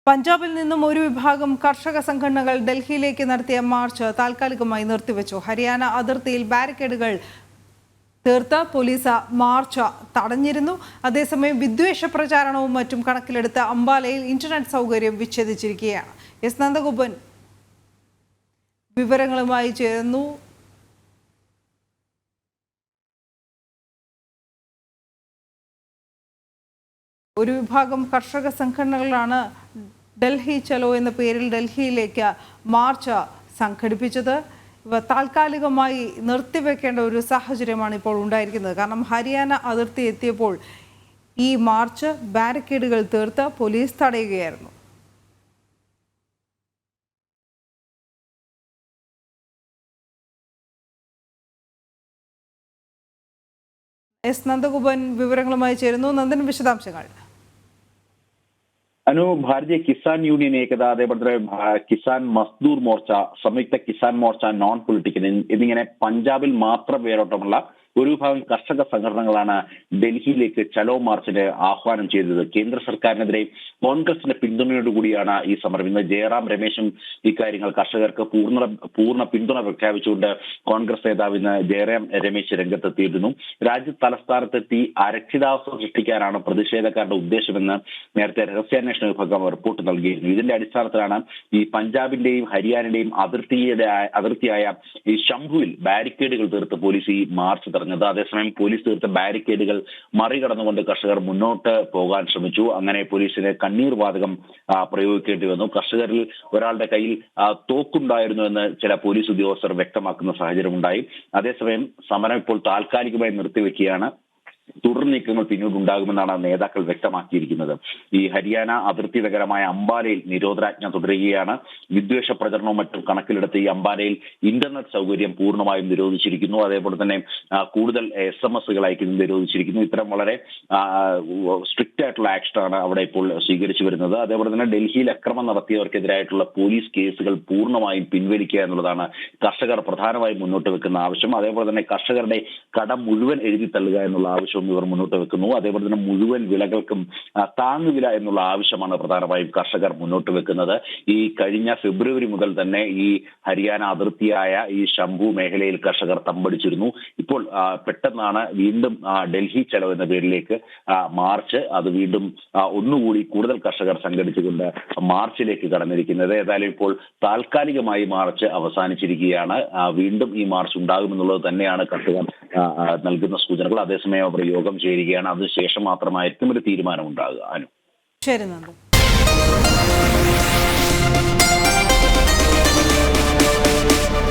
പഞ്ചാബിൽ നിന്നും ഒരു വിഭാഗം കർഷക സംഘടനകൾ ഡൽഹിയിലേക്ക് നടത്തിയ മാർച്ച് താൽക്കാലികമായി നിർത്തിവെച്ചു. ഹരിയാന അതിർത്തിയിൽ ബാരിക്കേഡുകൾ തീർത്ത് പോലീസ് മാർച്ച് തടഞ്ഞിരുന്നു. അതേസമയം വിദ്വേഷ പ്രചാരണവും മറ്റും കണക്കിലെടുത്ത് അംബാലയിൽ ഇന്റർനെറ്റ് സൗകര്യം വിച്ഛേദിച്ചിരിക്കുകയാണ്. എസ് നന്ദഗോപൻ വിവരങ്ങളുമായി ചേർന്നു. ഒരു വിഭാഗം കർഷക സംഘടനകളാണ് ഡൽഹി ചലോ എന്ന പേരിൽ ഡൽഹിയിലേക്ക് മാർച്ച് സംഘടിപ്പിച്ചത്. ഇവ താൽക്കാലികമായി നിർത്തിവെക്കേണ്ട ഒരു സാഹചര്യമാണ് ഇപ്പോൾ ഉണ്ടായിരിക്കുന്നത്. കാരണം ഹരിയാന അതിർത്തി എത്തിയപ്പോൾ ഈ മാർച്ച് ബാരിക്കേഡുകൾ തീർത്ത് പോലീസ് തടയുകയായിരുന്നു. എസ് നന്ദഗോപൻ വിവരങ്ങളുമായി ചേരുന്നു. നന്ദൻ, വിശദാംശങ്ങൾ. ഭാരതീയ കിസാൻ യൂണിയൻ ഏകത, അതേപോലെ കിസാൻ മസ്ദൂർ മോർച്ച, സംയുക്ത കിസാൻ മോർച്ച, നോൺ പൊളിറ്റിക്കൽ എന്നിങ്ങനെ പഞ്ചാബിൽ മാത്രം വേരോട്ടമുള്ള ഒരു വിഭാഗം കർഷക സംഘടനകളാണ് ഡൽഹിയിലേക്ക് ചലോ മാർച്ചിന് ആഹ്വാനം ചെയ്തത്. കേന്ദ്ര സർക്കാരിനെതിരെ കോൺഗ്രസിന്റെ പിന്തുണയോടുകൂടിയാണ് ഈ സമരം. ഇന്ന് ജയറാം രമേശും ഇക്കാര്യങ്ങൾ കർഷകർക്ക് പൂർണ്ണ പിന്തുണ പ്രഖ്യാപിച്ചുകൊണ്ട് കോൺഗ്രസ് നേതാവ് ഇന്ന് ജയറാം രമേശ് രംഗത്തെത്തിയിരുന്നു. രാജ്യ തലസ്ഥാനത്തെത്തി അരക്ഷിതാവസ്ഥ സൃഷ്ടിക്കാനാണ് പ്രതിഷേധക്കാരുടെ ഉദ്ദേശമെന്ന് നേരത്തെ രഹസ്യാന്വേഷണ വിഭാഗം റിപ്പോർട്ട് നൽകിയിരുന്നു. ഇതിന്റെ അടിസ്ഥാനത്തിലാണ് ഈ പഞ്ചാബിന്റെയും ഹരിയാനയുടെയും അതിർത്തിയായ ഈ ശംഭുവിൽ ബാരിക്കേഡുകൾ തീർത്ത് പോലീസ് ഈ മാർച്ച് തടഞ്ഞത്. അതേസമയം പോലീസ് തീർത്ത ബാരിക്കേഡുകൾ മറികടന്നുകൊണ്ട് കർഷകർ മുന്നോട്ട് പോകാൻ ശ്രമിച്ചു. അങ്ങനെ പോലീസിന് കണ്ണീർ വാതകം പ്രയോഗിക്കേണ്ടി വന്നു. കർഷകരിൽ ഒരാളുടെ കയ്യിൽ തോക്കുണ്ടായിരുന്നു എന്ന് ചില പോലീസ് ഉദ്യോഗസ്ഥർ വ്യക്തമാക്കുന്ന സാഹചര്യമുണ്ടായി. അതേസമയം സമരം ഇപ്പോൾ താൽക്കാലികമായി നിർത്തിവെക്കുകയാണ്. തുടർ നീക്കങ്ങൾ പിന്നീടുണ്ടാകുമെന്നാണ് നേതാക്കൾ വ്യക്തമാക്കിയിരിക്കുന്നത്. ഈ ഹരിയാന അതിർത്തി നഗരമായ അംബാലയിൽ നിരോധനാജ്ഞ തുടരുകയാണ്. വിദ്വേഷ പ്രചരണവും മറ്റും കണക്കിലെടുത്ത് ഈ അംബാലയിൽ ഇന്റർനെറ്റ് സൗകര്യം പൂർണ്ണമായും നിരോധിച്ചിരിക്കുന്നു. അതേപോലെ തന്നെ കൂടുതൽ SMS അയക്കുന്നത് നിരോധിച്ചിരിക്കുന്നു. ഇത്തരം വളരെ സ്ട്രിക്റ്റ് ആയിട്ടുള്ള ആക്ഷനാണ് അവിടെ ഇപ്പോൾ സ്വീകരിച്ചു വരുന്നത്. അതേപോലെ തന്നെ ഡൽഹിയിൽ അക്രമം നടത്തിയവർക്കെതിരായിട്ടുള്ള പോലീസ് കേസുകൾ പൂർണ്ണമായും പിൻവലിക്കുക എന്നുള്ളതാണ് കർഷകർ പ്രധാനമായും മുന്നോട്ട് വെക്കുന്ന ആവശ്യം. അതേപോലെ തന്നെ കർഷകരുടെ കടം മുഴുവൻ എഴുതി തള്ളുക എന്നുള്ള ആവശ്യം ഇവർ മുന്നോട്ട് വെക്കുന്നു. അതേപോലെ തന്നെ മുഴുവൻ വിളകൾക്കും താങ്ങുവില എന്നുള്ള ആവശ്യമാണ് പ്രധാനമായും കർഷകർ മുന്നോട്ട് വെക്കുന്നത്. ഈ കഴിഞ്ഞ ഫെബ്രുവരി മുതൽ തന്നെ ഈ ഹരിയാന അതിർത്തിയായ ഈ ശംഭു മേഖലയിൽ കർഷകർ തമ്പടിച്ചിരുന്നു. ഇപ്പോൾ പെട്ടെന്നാണ് വീണ്ടും ഡൽഹി ചലോ എന്ന പേരിലേക്ക് മാർച്ച്, അത് വീണ്ടും ഒന്നുകൂടി കൂടുതൽ കർഷകർ സംഘടിച്ചുകൊണ്ട് മാർച്ചിലേക്ക് കടന്നിരിക്കുന്നത്. ഏതായാലും ഇപ്പോൾ താൽക്കാലികമായി മാർച്ച് അവസാനിച്ചിരിക്കുകയാണ്. വീണ്ടും ഈ മാർച്ച് ഉണ്ടാകുമെന്നുള്ളത് തന്നെയാണ് കർഷകർ നൽകുന്ന സൂചനകൾ. അതേസമയം അവർ യോഗം ചേരുകയാണ്. അതിനുശേഷം മാത്രമായിരിക്കും ഒരു തീരുമാനം ഉണ്ടാകുക. ശരി നന്ദു.